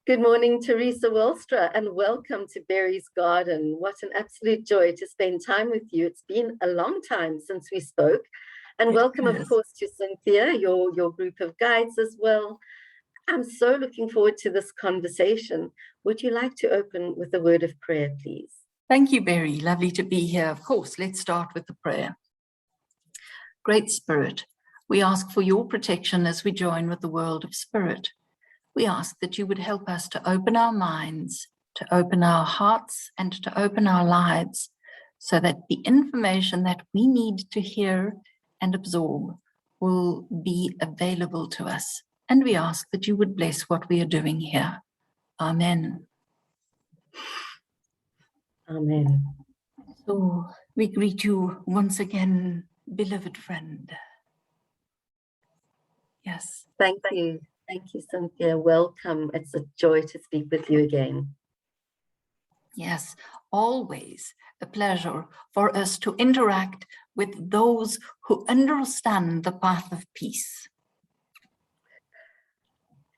Good morning, Theresa Walstra, and welcome to Berry's Garden. What an absolute joy to spend time with you. It's been a long time since we spoke. And welcome, of course, to Cynthia, your group of guides as well. I'm so looking forward to this conversation. Would you like to open with a word of prayer, please? Thank you, Berry. Lovely to be here. Of course, let's start with the prayer. Great Spirit, we ask for your protection as we join with the world of spirit. We ask that you would help us to open our minds, to open our hearts, and to open our lives so that the information that we need to hear and absorb will be available to us. And we ask that you would bless what we are doing here. Amen. Amen. So we greet you once again, beloved friend. Yes. Thank you. Thank you, Cynthia. Welcome. It's a joy to speak with you again. Yes, always a pleasure for us to interact with those who understand the path of peace.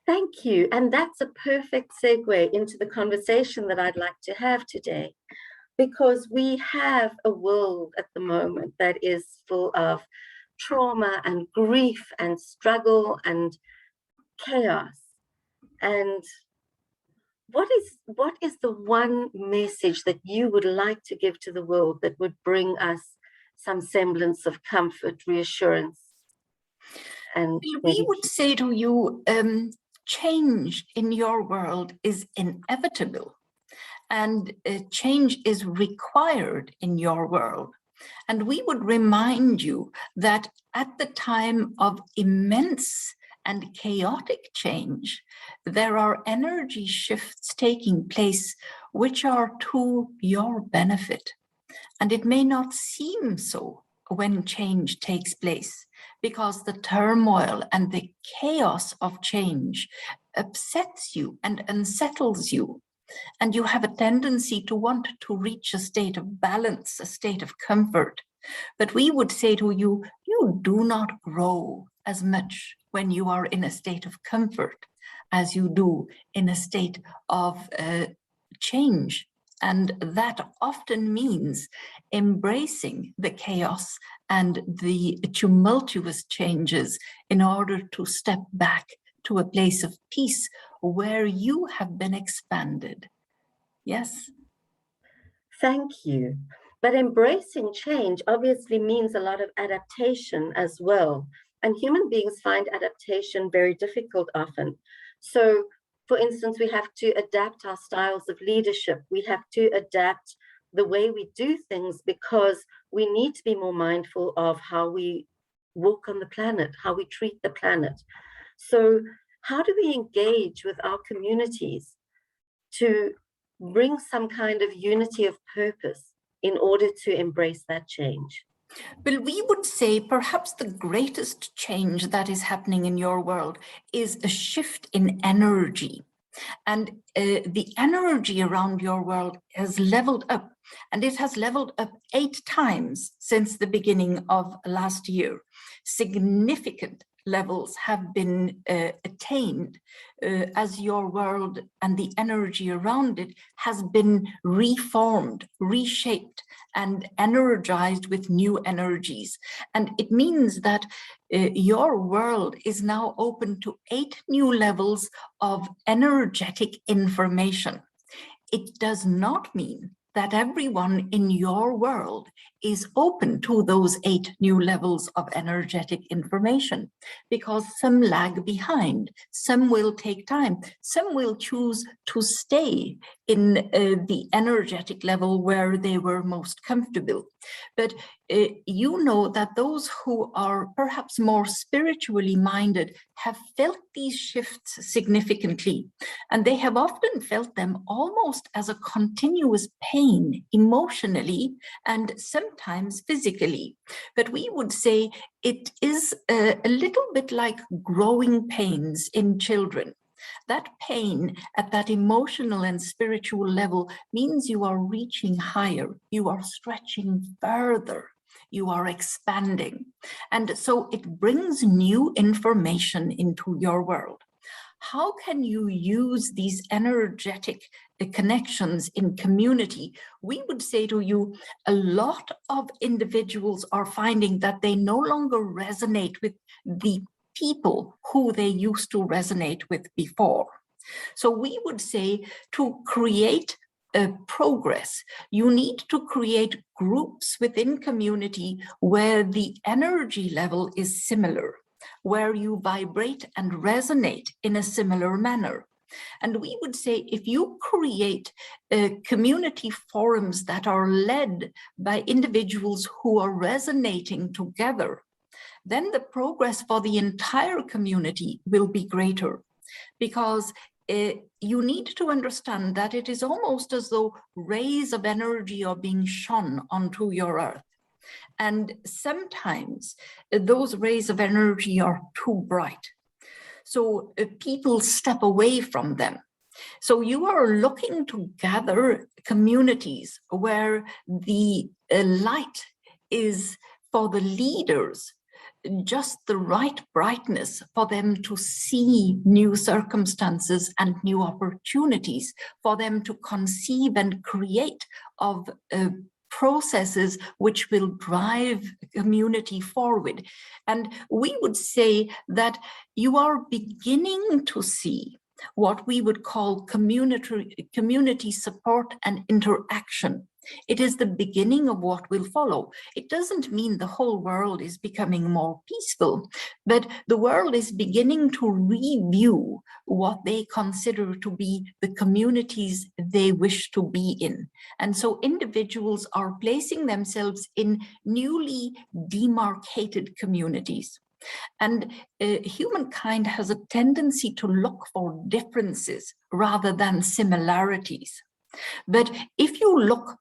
Thank you. And that's a perfect segue into the conversation that I'd like to have today, because we have a world at the moment that is full of trauma and grief and struggle and chaos. And what is the one message that you would like to give to the world that would bring us some semblance of comfort, reassurance? And we would say to you, change in your world is inevitable, and change is required in your world. And we would remind you that at the time of immense and chaotic change, there are energy shifts taking place which are to your benefit. And it may not seem so when change takes place, because the turmoil and the chaos of change upsets you and unsettles you. And you have a tendency to want to reach a state of balance, a state of comfort. But we would say to you, you do not grow as much when you are in a state of comfort as you do in a state of change. And that often means embracing the chaos and the tumultuous changes in order to step back to a place of peace where you have been expanded. Yes. Thank you. But embracing change obviously means a lot of adaptation as well. And human beings find adaptation very difficult often. So, for instance, we have to adapt our styles of leadership. We have to adapt the way we do things because we need to be more mindful of how we walk on the planet, how we treat the planet. So how do we engage with our communities to bring some kind of unity of purpose in order to embrace that change? Well, we would say perhaps the greatest change that is happening in your world is a shift in energy. And the energy around your world has leveled up, and it has leveled up 8 times since the beginning of last year. Significant levels have been attained as your world and the energy around it has been reformed, reshaped, and energized with new energies. And it means that your world is now open to 8 new levels of energetic information. It does not mean that everyone in your world is open to those 8 new levels of energetic information, because some lag behind, some will take time, some will choose to stay in the energetic level where they were most comfortable. But you know that those who are perhaps more spiritually minded have felt these shifts significantly, and they have often felt them almost as a continuous pain emotionally and sometimes physically. But we would say it is a little bit like growing pains in children. That pain at that emotional and spiritual level means you are reaching higher, you are stretching further, you are expanding. And so it brings new information into your world. how can you use these energetic connections in community? We would say to you, a lot of individuals are finding that they no longer resonate with the people who they used to resonate with before. So we would say, to create progress, you need to create groups within community where the energy level is similar, where you vibrate and resonate in a similar manner. And we would say, if you create community forums that are led by individuals who are resonating together, then the progress for the entire community will be greater. Because you need to understand that it is almost as though rays of energy are being shone onto your earth. And sometimes those rays of energy are too bright. So people step away from them. So you are looking to gather communities where the light is for the leaders just the right brightness for them to see new circumstances and new opportunities, for them to conceive and create of processes which will drive community forward. And we would say that you are beginning to see what we would call community support and interaction. It is the beginning of what will follow. It doesn't mean the whole world is becoming more peaceful, but the world is beginning to review what they consider to be the communities they wish to be in. And so individuals are placing themselves in newly demarcated communities. And humankind has a tendency to look for differences rather than similarities. But if you look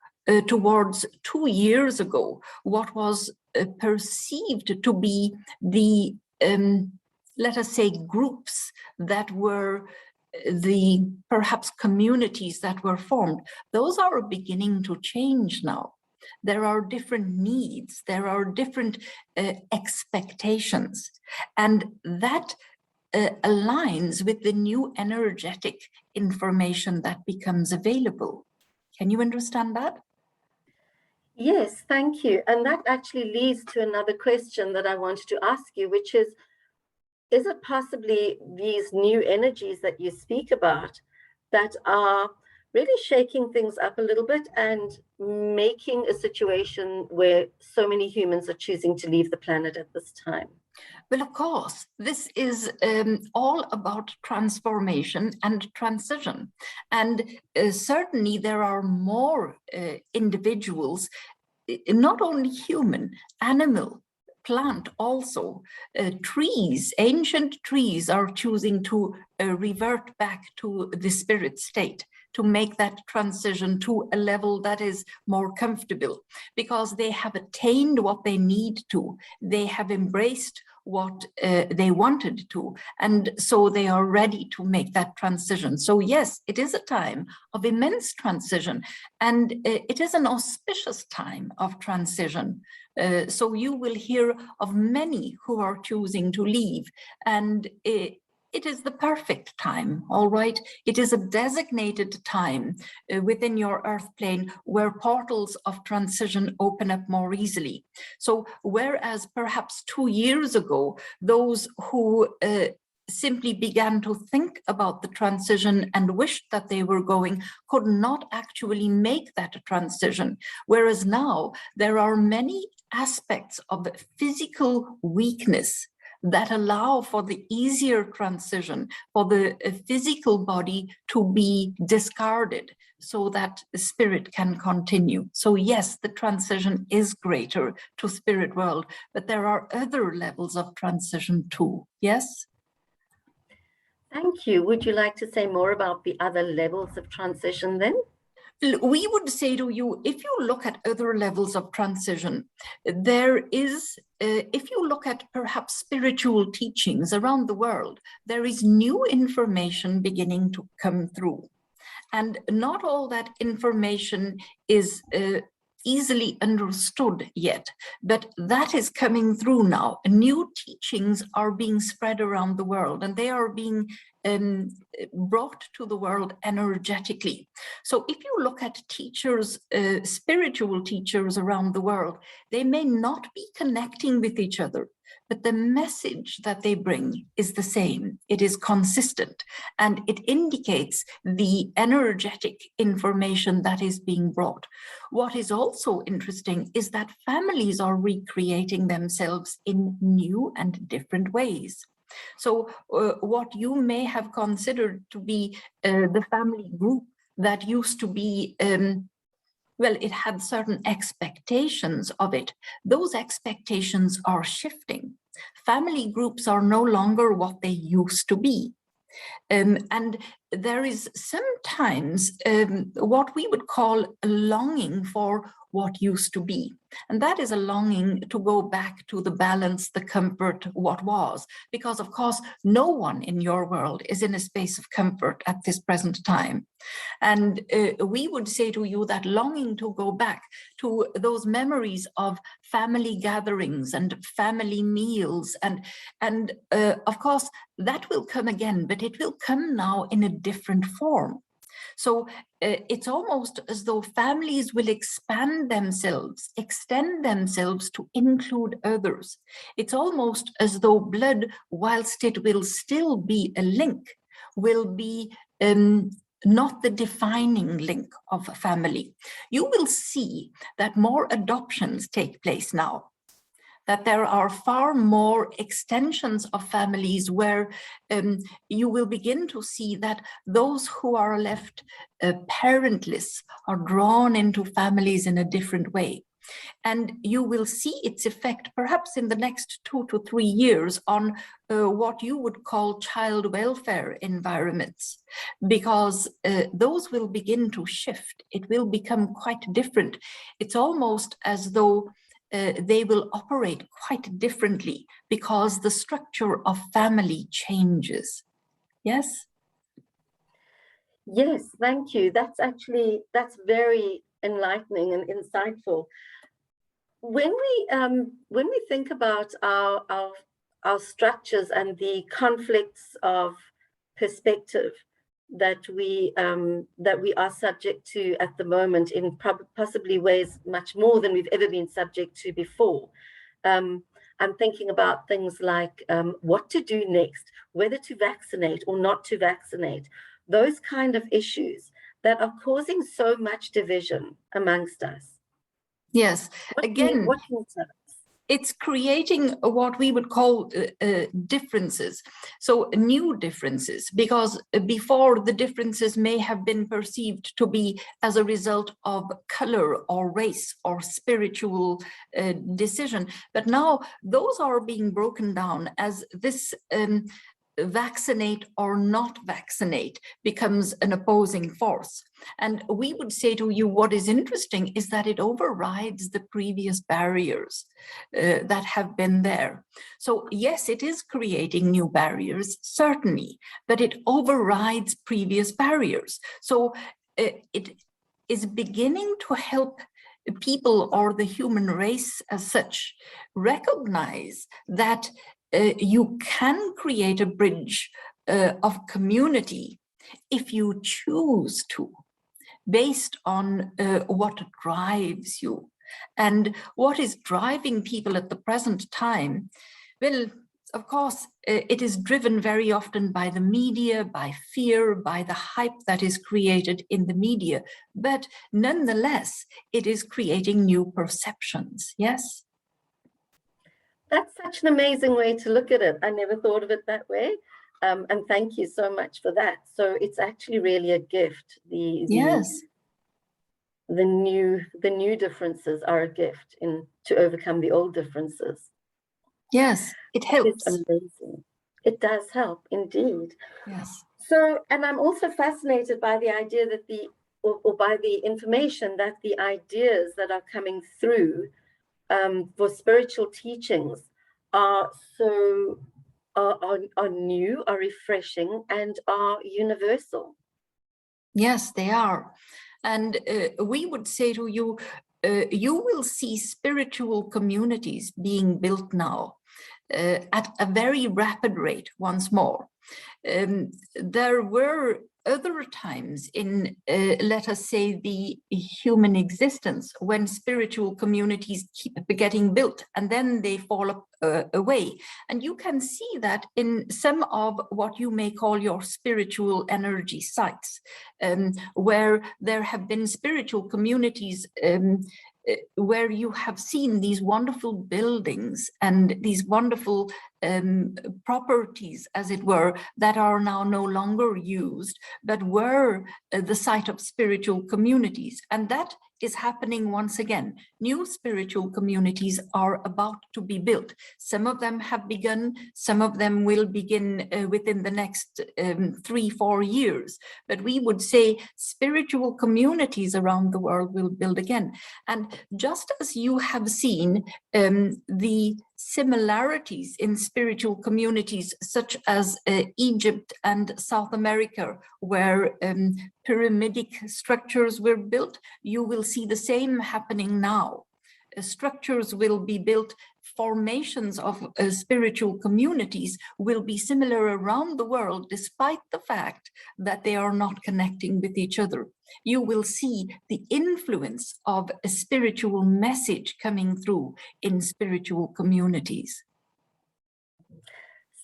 towards 2 years ago, what was perceived to be the, let us say, groups that were the perhaps communities that were formed, those are beginning to change now. There are different needs, there are different expectations, and that aligns with the new energetic information that becomes available. Can you understand that? Yes, thank you. And that actually leads to another question that I wanted to ask you, which is it possibly these new energies that you speak about that are really shaking things up a little bit and making a situation where so many humans are choosing to leave the planet at this time? Well, of course, this is all about transformation and transition. And certainly there are more individuals, not only human, animal, plant also. Trees, ancient trees are choosing to revert back to the spirit state, to make that transition to a level that is more comfortable, because they have attained what they need to. They have embraced what they wanted to, and so they are ready to make that transition. So yes, it is a time of immense transition, and it is an auspicious time of transition. So you will hear of many who are choosing to leave, and it is the perfect time, all right? It is a designated time within your earth plane where portals of transition open up more easily. So whereas perhaps 2 years ago, those who simply began to think about the transition and wished that they were going could not actually make that transition. Whereas now there are many aspects of physical weakness that allow for the easier transition, for the physical body to be discarded so that the spirit can continue. So yes, the transition is greater to spirit world, but there are other levels of transition too, yes? Thank you. Would you like to say more about the other levels of transition then? We would say to you, if you look at other levels of transition, there is, if you look at perhaps spiritual teachings around the world, there is new information beginning to come through. And not all that information is easily understood yet, but that is coming through now. New teachings are being spread around the world, and they are being brought to the world energetically. So if you look at teachers, spiritual teachers around the world, they may not be connecting with each other, but the message that they bring is the same. It is consistent, and it indicates the energetic information that is being brought. What is also interesting is that families are recreating themselves in new and different ways. So what you may have considered to be the family group that used to be, well, it had certain expectations of it. Those expectations are shifting. Family groups are no longer what they used to be. And there is sometimes what we would call a longing for what used to be. And that is a longing to go back to the balance, the comfort, what was. Because of course, no one in your world is in a space of comfort at this present time. And we would say to you that longing to go back to those memories of family gatherings and family meals, and of course, that will come again, but it will come now in a different form. So it's almost as though families will expand themselves, extend themselves to include others. It's almost as though blood, whilst it will still be a link, will be not the defining link of a family. You will see that more adoptions take place now, that there are far more extensions of families where you will begin to see that those who are left parentless are drawn into families in a different way. And you will see its effect perhaps in the next 2 to 3 years on what you would call child welfare environments, because those will begin to shift. It will become quite different. It's almost as though they will operate quite differently because the structure of family changes. Yes? Yes, thank you. That's very enlightening and insightful. When we think about our structures and the conflicts of perspective that we are subject to at the moment, in possibly ways much more than we've ever been subject to before. I'm thinking about things like what to do next, whether to vaccinate or not to vaccinate, those kind of issues that are causing so much division amongst us. Yes, again, what can you tell us? It's creating what we would call differences, so new differences, because before the differences may have been perceived to be as a result of color or race or spiritual decision, but now those are being broken down as this vaccinate or not vaccinate becomes an opposing force. And we would say to you, what is interesting is that it overrides the previous barriers that have been there. So yes, it is creating new barriers, certainly, but it overrides previous barriers. So it is beginning to help people, or the human race as such, recognize that you can create a bridge of community if you choose to, based on what drives you. And what is driving people at the present time, well, of course, it is driven very often by the media, by fear, by the hype that is created in the media. But nonetheless, it is creating new perceptions, yes? That's such an amazing way to look at it. I never thought of it that way. And thank you so much for that. So it's actually really a gift. Yes. The new differences are a gift to overcome the old differences. Yes, it helps. It's amazing. It does help, indeed. Yes. So, and I'm also fascinated by the idea that or by the information that the ideas that are coming through for spiritual teachings are new, are refreshing, and are universal. Yes, they are. And we would say to you, you will see spiritual communities being built now at a very rapid rate once more. There were other times in, let us say, the human existence when spiritual communities keep getting built and then they fall away. And you can see that in some of what you may call your spiritual energy sites, where there have been spiritual communities where you have seen these wonderful buildings and these wonderful properties, as it were, that are now no longer used, but were the site of spiritual communities. And that is happening once again. New spiritual communities are about to be built. Some of them have begun, some of them will begin within the next 3-4 years. But we would say spiritual communities around the world will build again. And just as you have seen the similarities in spiritual communities such as Egypt and South America, where pyramidic structures were built, you will see the same happening now. Structures will be built, formations of spiritual communities will be similar around the world, despite the fact that they are not connecting with each other. You will see the influence of a spiritual message coming through in spiritual communities.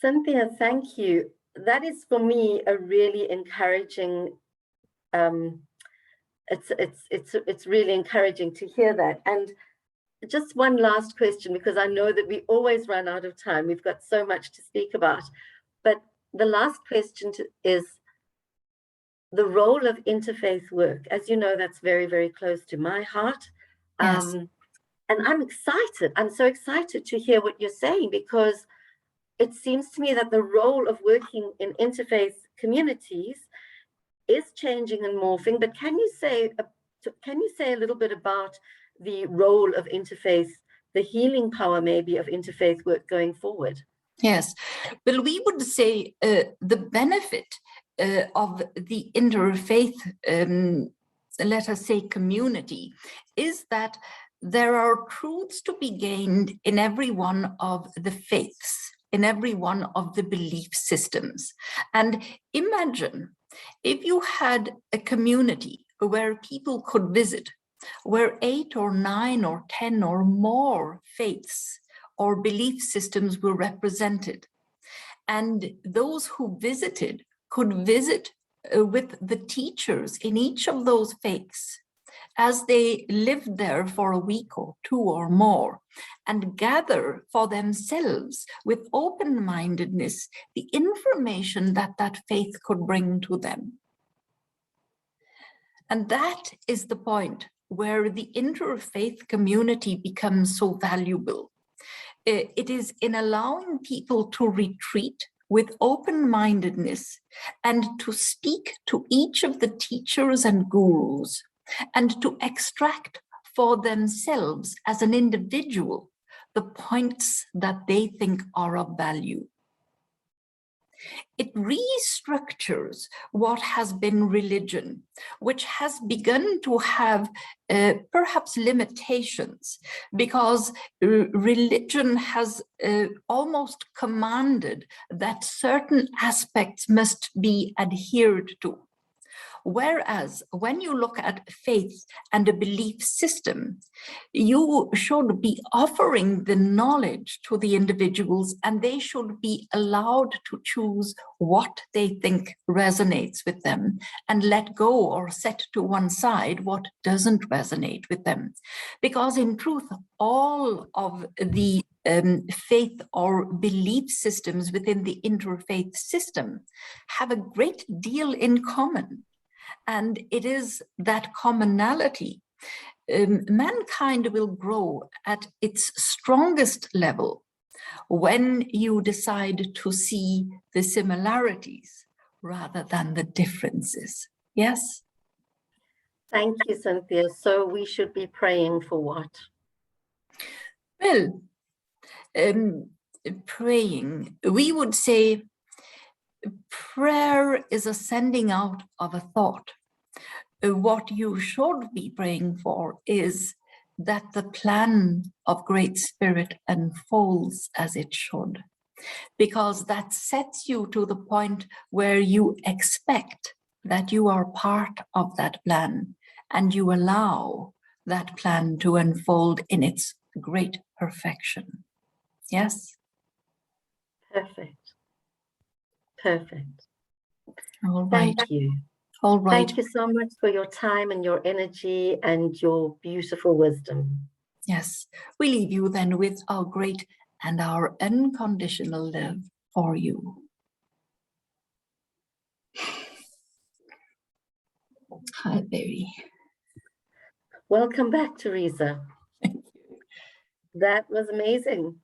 Cynthia, thank you. That is for me a really encouraging, it's really encouraging to hear that. And just one last question, because I know that we always run out of time. We've got so much to speak about. But the last question is the role of interfaith work. As you know, that's very, very close to my heart. Yes. And I'm excited. I'm so excited to hear what you're saying, because it seems to me that the role of working in interfaith communities is changing and morphing. But can you say a little bit about the role of interfaith, the healing power maybe of interfaith work going forward? Yes, well, we would say the benefit of the interfaith, let us say, community, is that there are truths to be gained in every one of the faiths, in every one of the belief systems. And imagine if you had a community where people could visit, where 8 or 9 or 10 or more faiths or belief systems were represented. And those who visited could visit with the teachers in each of those faiths as they lived there for a week or 2 or more, and gather for themselves with open-mindedness the information that that faith could bring to them. And that is the point where the interfaith community becomes so valuable. It is in allowing people to retreat with open-mindedness and to speak to each of the teachers and gurus, and to extract for themselves as an individual the points that they think are of value. It restructures what has been religion, which has begun to have perhaps limitations, because religion has almost commanded that certain aspects must be adhered to. Whereas when you look at faith and a belief system, you should be offering the knowledge to the individuals, and they should be allowed to choose what they think resonates with them and let go or set to one side what doesn't resonate with them. Because in truth, all of the faith or belief systems within the interfaith system have a great deal in common. And it is that commonality. Mankind will grow at its strongest level when you decide to see the similarities rather than the differences. Yes? Thank you, Cynthia. So we should be praying for what? Well, praying, we would say prayer is a sending out of a thought. What you should be praying for is that the plan of Great Spirit unfolds as it should, because that sets you to the point where you expect that you are part of that plan and you allow that plan to unfold in its great perfection. Yes? Perfect. Perfect. All right. Thank you. All right. Thank you so much for your time and your energy and your beautiful wisdom. Yes. We leave you then with our great and our unconditional love for you. Hi, baby. Welcome back, Theresa. Thank you. That was amazing.